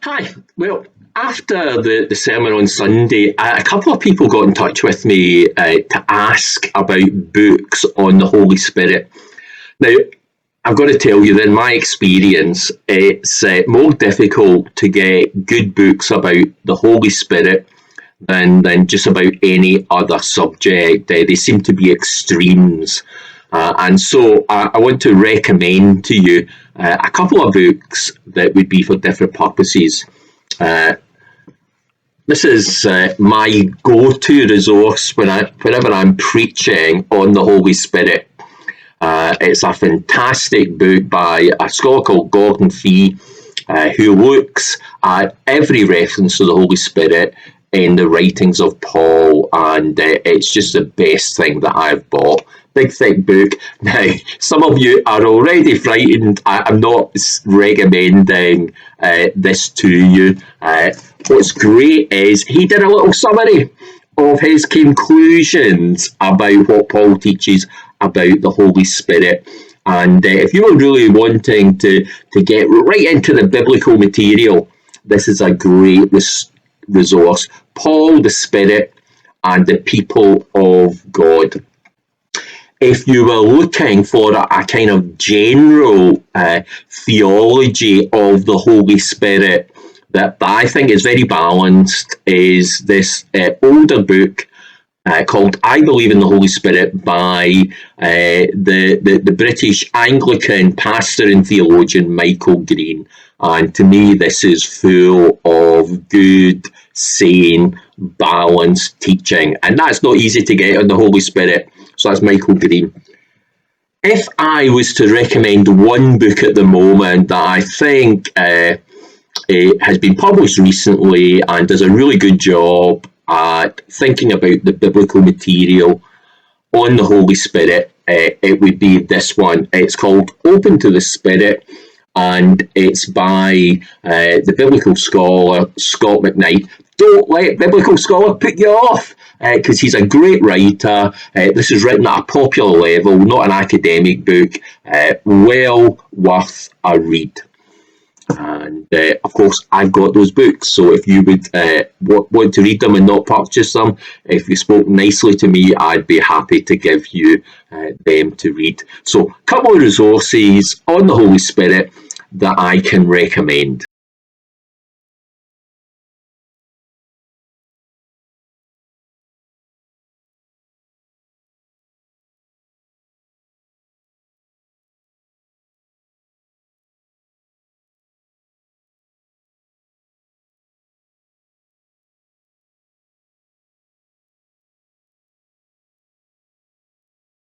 Hi. Well, after the sermon on Sunday, a couple of people got in touch with me to ask about books on the Holy Spirit. Now, I've got to tell you that in my experience, it's more difficult to get good books about the Holy Spirit than just about any other subject. They seem to be extremes. And so I want to recommend to you a couple of books that would be for different purposes. Uh, this is my go-to resource whenever I'm preaching on the Holy Spirit. It's a fantastic book by a scholar called Gordon Fee, who looks at every reference to the Holy Spirit in the writings of Paul, and it's just the best thing that I've bought. Big thick book. Now, some of you are already frightened. I'm not recommending this to you. What's great is he did a little summary of his conclusions about what Paul teaches about the Holy Spirit. And if you were really wanting to get right into the biblical material, this is a great resource. Paul, the Spirit, and the people of God. If you were looking for a kind of general theology of the Holy Spirit that I think is very balanced, is this older book called I Believe in the Holy Spirit by the British Anglican pastor and theologian Michael Green. And to me, this is full of good, sane, balanced teaching. And that's not easy to get on the Holy Spirit. So that's Michael Green. If I was to recommend one book at the moment that I think has been published recently and does a really good job at thinking about the biblical material on the Holy Spirit, it would be this one. It's called Open to the Spirit, and it's by the biblical scholar Scott McKnight. Don't let biblical scholar put you off, because he's a great writer. This is written at a popular level, not an academic book. Well worth a read. And of course, I've got those books. So if you would want to read them and not purchase them, if you spoke nicely to me, I'd be happy to give you them to read. So, a couple of resources on the Holy Spirit that I can recommend.